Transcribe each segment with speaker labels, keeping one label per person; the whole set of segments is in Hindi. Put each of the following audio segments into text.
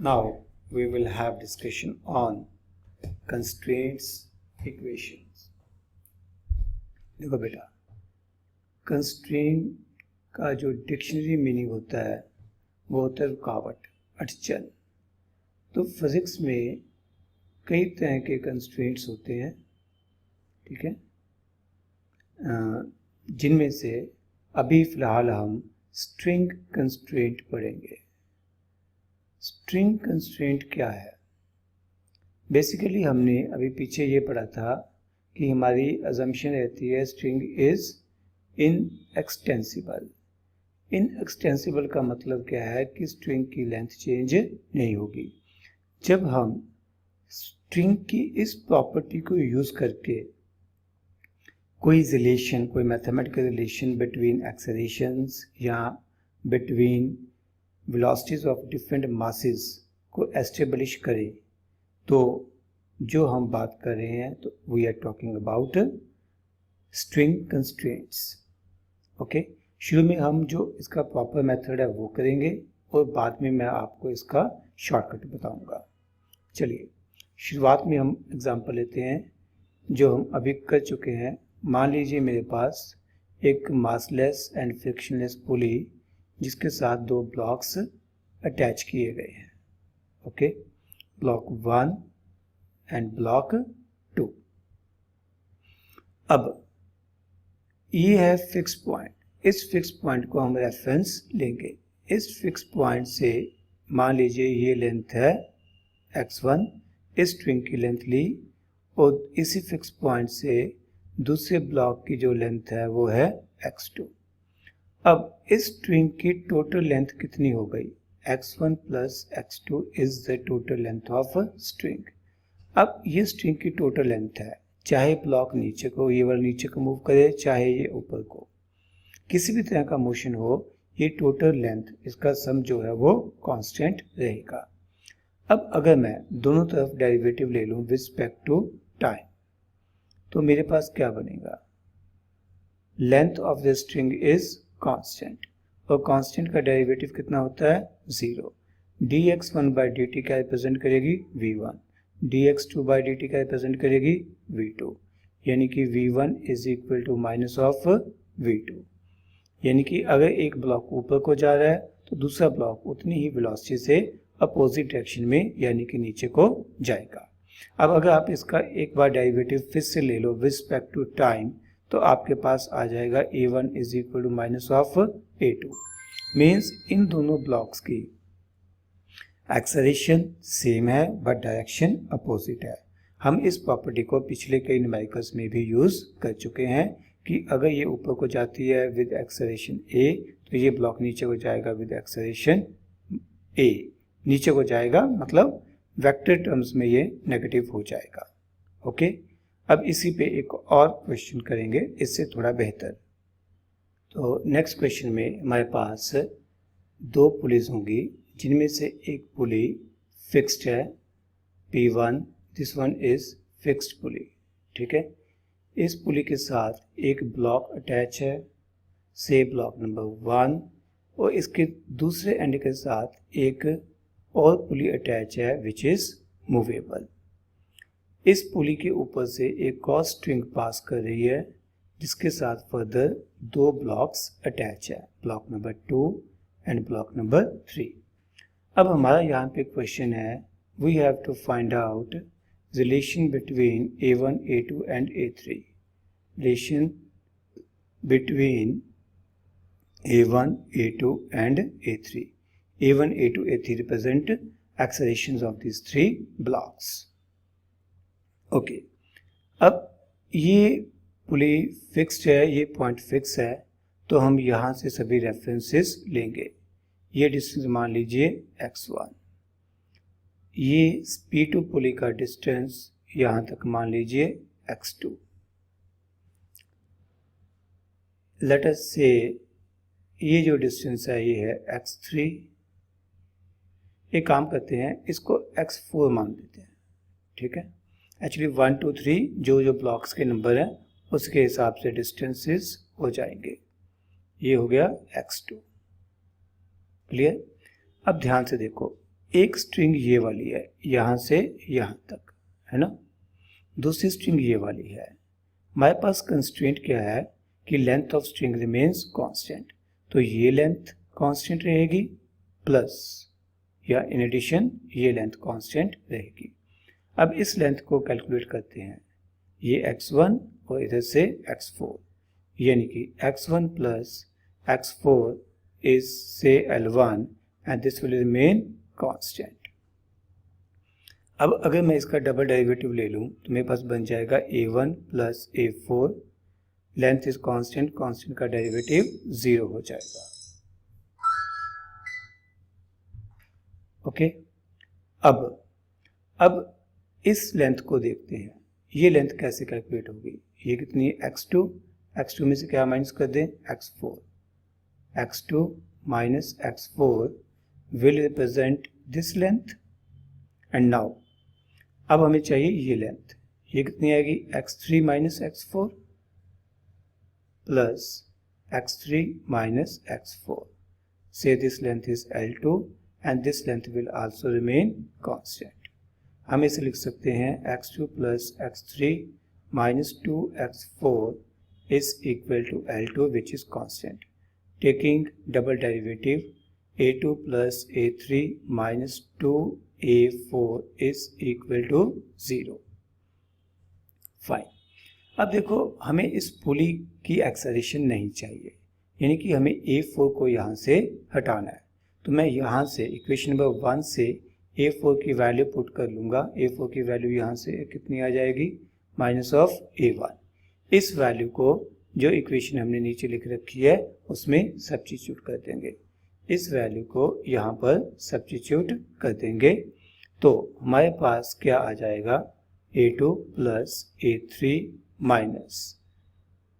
Speaker 1: Now we will have discussion on constraints equations. देखो बेटा, कंस्ट्रेंट का जो डिक्शनरी मीनिंग होता है वो होता है रुकावट, अड़चन। तो फिजिक्स में कई तरह के कंस्ट्रेंट्स होते हैं, ठीक है, जिनमें से अभी फ़िलहाल हम स्ट्रिंग कंस्ट्रेंट पढ़ेंगे। स्ट्रिंग कंस्ट्रेंट क्या है? बेसिकली हमने अभी पीछे ये पढ़ा था कि हमारी अजम्पशन रहती है स्ट्रिंग इज़ इनएक्सटेंसिबल। इनएक्सटेंसिबल का मतलब क्या है कि स्ट्रिंग की लेंथ चेंज नहीं होगी। जब हम स्ट्रिंग की इस प्रॉपर्टी को यूज़ करके कोई रिलेशन, कोई मैथमेटिकल रिलेशन बिटवीन एक्सेलरेशंस या between velocities of different masses को एस्टेब्लिश करें, तो जो हम बात कर रहे हैं तो we are talking about string constraints. Okay, शुरू में हम जो इसका प्रॉपर मेथड है वो करेंगे और बाद में मैं आपको इसका शॉर्टकट बताऊंगा। चलिए शुरुआत में हम एग्जांपल लेते हैं जो हम अभी कर चुके हैं। मान लीजिए मेरे पास एक मासलेस एंड फ्रिक्शनलेस पुली जिसके साथ दो ब्लॉक्स अटैच किए गए हैं। Okay, block 1 and block 2। अब ये है फिक्स पॉइंट। इस फिक्स पॉइंट को हम रेफरेंस लेंगे। इस फिक्स पॉइंट से मान लीजिए ये लेंथ है x1, इस स्ट्रिंग की लेंथ ली, और इसी फिक्स पॉइंट से दूसरे ब्लॉक की जो लेंथ है वो है x2। अब इस स्ट्रिंग की टोटल लेंथ कितनी हो गई? x1 plus x2 is the total length of string. अब ये स्ट्रिंग की टोटल लेंथ है, चाहे ब्लॉक नीचे को, ये वाला नीचे को मूव करे, चाहे ये ऊपर को, किसी भी तरह का मोशन हो, ये टोटल लेंथ, इसका सम जो है वो कांस्टेंट रहेगा। अब अगर मैं दोनों तरफ डेरिवेटिव ले लूं विद रिस्पेक्ट टू टाइम, तो मेरे पास क्या बनेगा? Length of the string is constant, और कांस्टेंट का डेरिवेटिव कितना होता है? 0। dx1 बाई डी टी क्या रिप्रेजेंट करेगी? v1। dx2 by d t क्या रिप्रेजेंट करेगी? v2। यानी कि v1 is equal to minus of v2। यानी कि अगर एक ब्लॉक ऊपर को जा रहा है तो दूसरा ब्लॉक उतनी ही वेलोसिटी से अपोजिट डायरेक्शन में यानी कि नीचे को जाएगा। अब अगर आप इसका एक बार डेरिवेटिव फिर से ले लो विद रिस्पेक्ट टू टाइम, तो आपके पास आ जाएगा a1 is equal to minus of a2। Means इन दोनों ब्लॉक्स की एक्सेलरेशन सेम है बट डायरेक्शन अपोजिट है। हम इस प्रॉपर्टी को पिछले कई न्यूमेरिकल्स में भी यूज कर चुके हैं कि अगर ये ऊपर को जाती है विद एक्सेलरेशन a, तो ये ब्लॉक नीचे को जाएगा विद एक्सेलरेशन a। नीचे को जाएगा मतलब वेक्टर टर्म्स में ये नेगेटिव हो जाएगा। ओके, अब इसी पे एक और क्वेश्चन करेंगे इससे थोड़ा बेहतर। तो नेक्स्ट क्वेश्चन में हमारे पास दो पुलीज होंगी जिनमें से एक पुली फिक्स्ड है P1, this one is fixed pulley. ठीक है, इस पुली के साथ एक ब्लॉक अटैच है, से ब्लॉक नंबर 1, और इसके दूसरे एंड के साथ एक और पुली अटैच है विच इज मूवेबल। इस पुली के ऊपर से एक और स्ट्रिंग पास कर रही है जिसके साथ फर्दर दो ब्लॉक्स अटैच है, block number 2 and block number 3। अब हमारा यहाँ पे क्वेश्चन है, we have to find out relation between a1, a2 and a3। Relation between a1, a2 and a3। a1, a2, a3 represent accelerations of these three blocks. Okay, अब ये पुली फिक्स्ड है, ये पॉइंट फिक्स है, तो हम यहाँ से सभी रेफरेंसेस लेंगे। ये डिस्टेंस मान लीजिए x1, ये P2 पुली का डिस्टेंस यहाँ तक मान लीजिए x2। लेट अस से ये जो डिस्टेंस है ये है x3। एक काम करते हैं, इसको x4 मान देते हैं। ठीक है, एक्चुअली 1, 2, 3 जो ब्लॉक्स के नंबर हैं उसके हिसाब से डिस्टेंसेस हो जाएंगे। ये हो गया x2। क्लियर? अब ध्यान से देखो, एक स्ट्रिंग ये वाली है यहाँ से यहाँ तक, है ना, दूसरी स्ट्रिंग ये वाली है। हमारे पास कंस्ट्रेंट क्या है कि length of string remains constant, तो ये लेंथ कांस्टेंट रहेगी प्लस या इन एडिशन ये लेंथ कांस्टेंट रहेगी। अब इस लेंथ को कैलकुलेट करते हैं, ये x1 और इधर से x4, यानी कि x1 plus x4 is say L1 and this will remain constant। अब अगर मैं इसका डबल डेरिवेटिव ले लूं तो मेरे पास बन जाएगा a1 plus a4, length is constant, constant का डेरिवेटिव 0 हो जाएगा। ओके, अब इस लेंथ को देखते हैं, ये लेंथ कैसे कैलकुलेट होगी। ये कितनी है x2 में से क्या माइनस कर दें x2 minus x4 will represent this length and now अब हमें चाहिए ये लेंथ, ये कितनी आएगी x3 minus x4 plus x3 minus x4, say this length is L2 and this length will also remain constant। हम इसे लिख सकते हैं x2 plus x3 minus 2x4 is equal to L2 which is constant। Taking double derivative, a2 plus a3 minus 2a4 is equal to 0। Fine. अब देखो हमें इस पुली की एक्सेलरेशन नहीं चाहिए, यानी कि हमें a4 को यहाँ से हटाना है। तो मैं यहाँ से इक्वेशन नंबर 1 से a4 की वैल्यू पुट कर लूँगा। a4 की वैल्यू यहाँ से कितनी आ जाएगी, माइनस ऑफ a1। इस वैल्यू को जो इक्वेशन हमने नीचे लिख रखी है उसमें सब्स्टिट्यूट कर देंगे, इस वैल्यू को यहाँ पर सब्स्टिट्यूट कर देंगे, तो हमारे पास क्या आ जाएगा, a2 plus a3 minus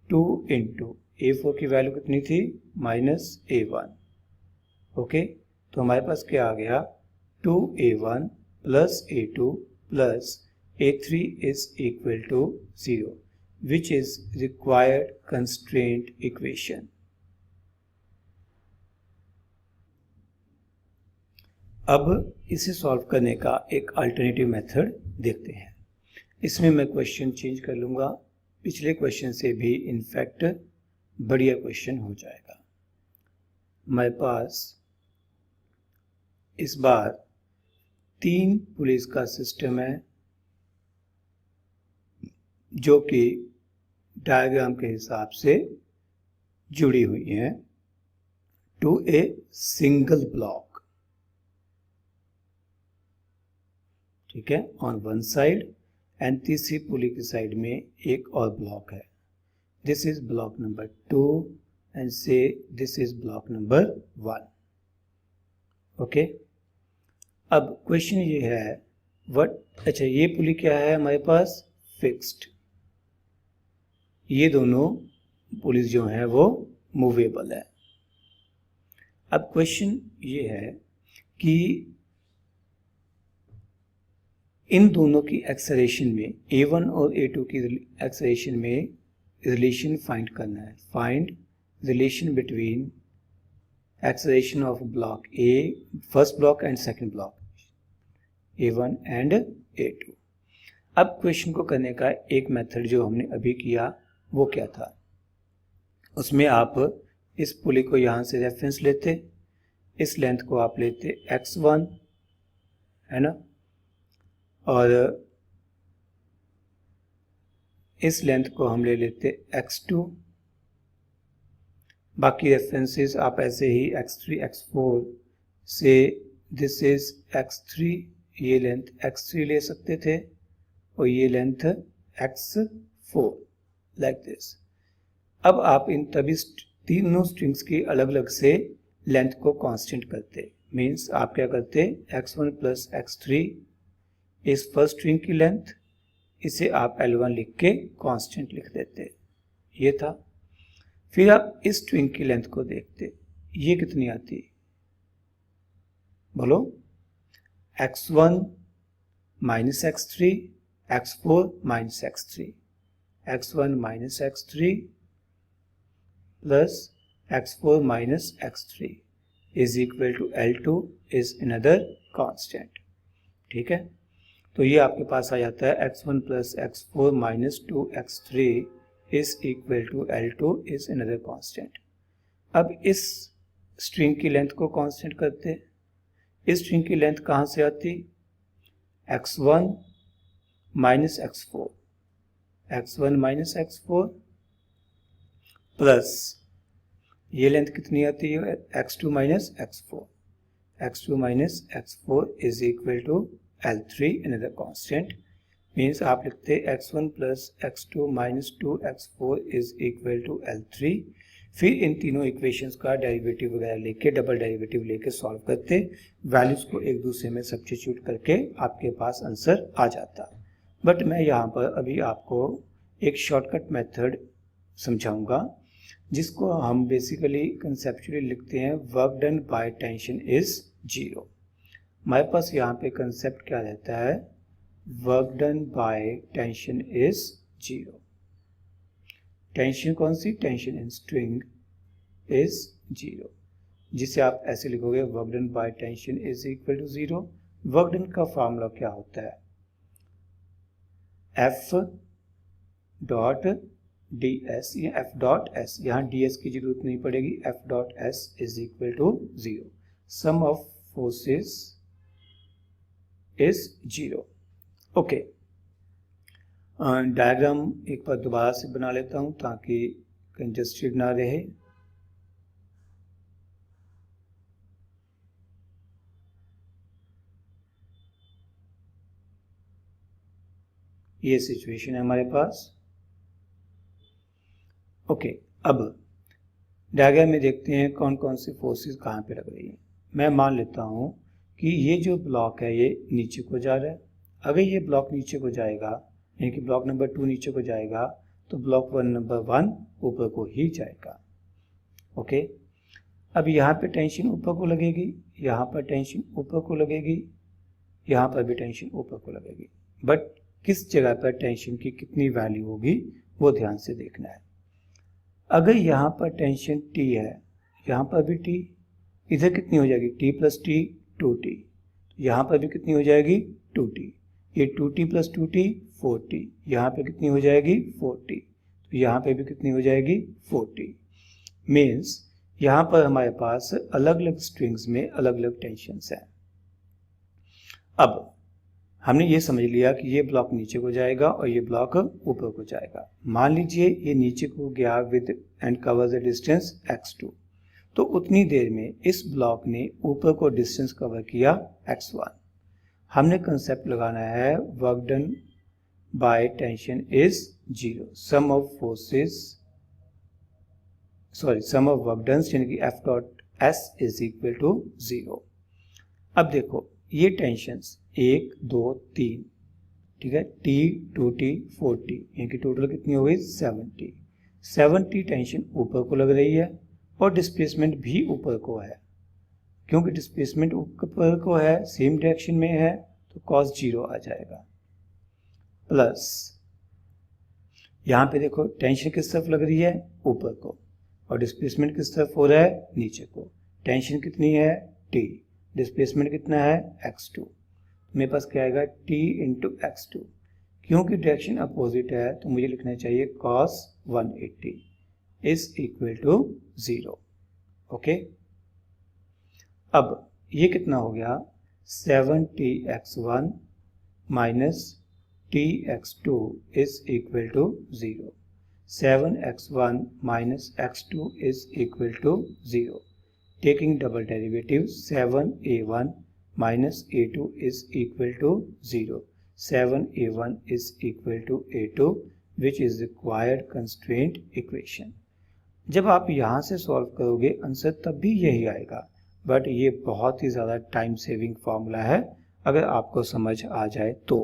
Speaker 1: 2 into a4 की वैल्यू कितनी थी, माइनस a1। ओके, तो हमारे पास क्या आ गया, 2a1 plus a2 plus a3 is equal to 0 which is required constraint equation। अब इसे सॉल्व करने का एक अल्टरनेटिव मेथड देखते हैं। इसमें मैं क्वेश्चन चेंज कर लूँगा, पिछले क्वेश्चन से भी इनफैक्ट बढ़िया क्वेश्चन हो जाएगा। हमारे पास इस बार 3 पुलिस का सिस्टम है जो कि डायग्राम के हिसाब से जुड़ी हुई हैं टू ए सिंगल ब्लॉक, ठीक है, ऑन वन साइड, एंड तीसरी पुली की साइड में एक और ब्लॉक है। This is block number 2 and से this is block number 1। Okay, अब क्वेश्चन ये है अच्छा ये पुली क्या है हमारे पास, फिक्स्ड। ये दोनों पुलिस जो है वो मूवेबल है। अब क्वेश्चन ये है कि इन दोनों की एक्सेलरेशन में a1 और a2 की एक्सेलरेशन में रिलेशन फाइंड करना है। Find relation between acceleration of block A, first block and second block, a1 and a2। अब क्वेश्चन को करने का एक मेथड जो हमने अभी किया वो क्या था, उसमें आप इस पुली को यहाँ से रेफरेंस लेते, इस लेंथ को आप लेते x1, है ना, और इस लेंथ को हम ले लेते x2, बाकी रेफरेंसेस आप ऐसे ही x3 x4 से दिस इज x3, ये लेंथ x3 ले सकते थे और ये लेंथ x4 लाइक दिस। अब आप इन तभी तीनों स्ट्रिंग्स की अलग अलग से लेंथ को कांस्टेंट करते, मींस आप क्या करते, x1 प्लस x3 इस फर्स्ट स्ट्रिंग की लेंथ, इसे आप L1 लिख के कांस्टेंट लिख देते, ये था। फिर आप इस स्ट्रिंग की लेंथ को देखते, ये कितनी आती, बोलो, x1 minus x3, x4 minus x3, x1 minus x3 plus x4 minus x3 is equal to L2 is another constant. ठीक है, तो ये आपके पास आ जाता है x1 plus x4 minus 2x3 is equal to L2 is another constant. अब इस स्ट्रिंग की लेंथ को कांस्टेंट करते हैं। इस स्ट्रिंग की लेंथ कहाँ से आती? x1 minus x4, x1 minus x4 plus ये लेंथ कितनी आती है? x2 minus x4, x2 minus x4 is equal to L3 another constant. Means आप लिखते x1 plus x2 minus 2x4 is equal to L3। फिर इन तीनों इक्वेशंस का डेरिवेटिव वगैरह लेके, डबल डेरिवेटिव लेके सॉल्व करते, वैल्यूज को एक दूसरे में सब्स्टिट्यूट करके आपके पास आंसर आ जाता। बट मैं यहाँ पर अभी आपको एक शॉर्टकट मेथड समझाऊंगा जिसको हम बेसिकली कंसेप्चुअली लिखते हैं work done by tension is zero. हमारे पास यहाँ पे कंसेप्ट क्या रहता है? Work done by tension is zero. Tension कौन सी? Tension in string is zero, जिसे आप ऐसे लिखोगे work done by tension is equal to zero. Work done का फॉर्मूला क्या होता है? F डॉट ds, या F डॉट s, यहाँ ds की जरूरत नहीं पड़ेगी। F dot s is equal to zero. Sum of forces is zero. Okay, diagram एक बार दोबारा से बना लेता हूं ताकि कंजस्टेड ना रहे। ये सिचुएशन है हमारे पास। ओके, अब डायग्राम में देखते हैं कौन कौन सी फोर्सेस कहाँ पे लग रही हैं। मैं मान लेता हूं कि ये जो ब्लॉक है ये नीचे को जा रहा है। अगर ये ब्लॉक नीचे को जाएगा, यानी कि ब्लॉक नंबर 2 नीचे को जाएगा, तो ब्लॉक नंबर 1 ऊपर को ही जाएगा। ओके, अब यहाँ पे टेंशन ऊपर को लगेगी, यहाँ पर टेंशन ऊपर को लगेगी, यहाँ पर भी टेंशन ऊपर को लगेगी। बट किस जगह पर टेंशन की कितनी वैल्यू होगी वो ध्यान से देखना है। अगर यहाँ पर टेंशन T है, यहाँ पर भी T, इधर कितनी हो जाएगी? T प्लस T 2T, यहाँ पर भी कितनी हो जाएगी? 2T। ये 2T प्लस 2T 4T, यहाँ पे कितनी हो जाएगी? 4T। तो यहाँ पे भी कितनी हो जाएगी? 4T। मीन्स यहाँ पर हमारे पास अलग अलग स्ट्रिंग्स में अलग अलग टेंशन्स हैं। अब हमने ये समझ लिया कि ये ब्लॉक नीचे को जाएगा और ये ब्लॉक ऊपर को जाएगा। मान लीजिए ये नीचे को गया with and covers the distance x2, तो उतनी देर में इस ब्लॉक ने ऊपर को डिस्टेंस कवर किया x1। हमने कंसेप्ट लगाना है work done by tension is zero. Sum of forces, sum of work done यानी कि F dot S is equal to zero. अब देखो ये टेंशंस 1 2 3, ठीक है, T 2T 4T, यानी कि टोटल कितनी हो गई? 70। 70 टेंशन ऊपर को लग रही है और डिस्प्लेसमेंट भी ऊपर को है। क्योंकि डिस्प्लेसमेंट ऊपर को है, सेम डायरेक्शन में है, तो cos 0 आ जाएगा। प्लस यहाँ पे देखो टेंशन किस तरफ लग रही है? ऊपर को, और डिस्प्लेसमेंट किस तरफ हो रहा है? नीचे को। टेंशन कितनी है? T, डिस्प्लेसमेंट कितना है? x2। मेरे पास क्या आएगा? T into x2। क्योंकि डायरेक्शन अपोजिट है तो मुझे लिखना चाहिए cos 180 is equal to 0। Okay, अब ये कितना हो गया? 7tx1 minus tx2 is equal to 0। 7x1 minus x2 is equal to 0। Taking double derivative, 7a1 minus a2 is equal to 0. 7a1 is equal to a2, which is required constraint equation. जब आप यहाँ से सॉल्व करोगे आंसर तब भी यही आएगा, बट ये बहुत ही ज़्यादा टाइम सेविंग फॉर्मूला है अगर आपको समझ आ जाए तो।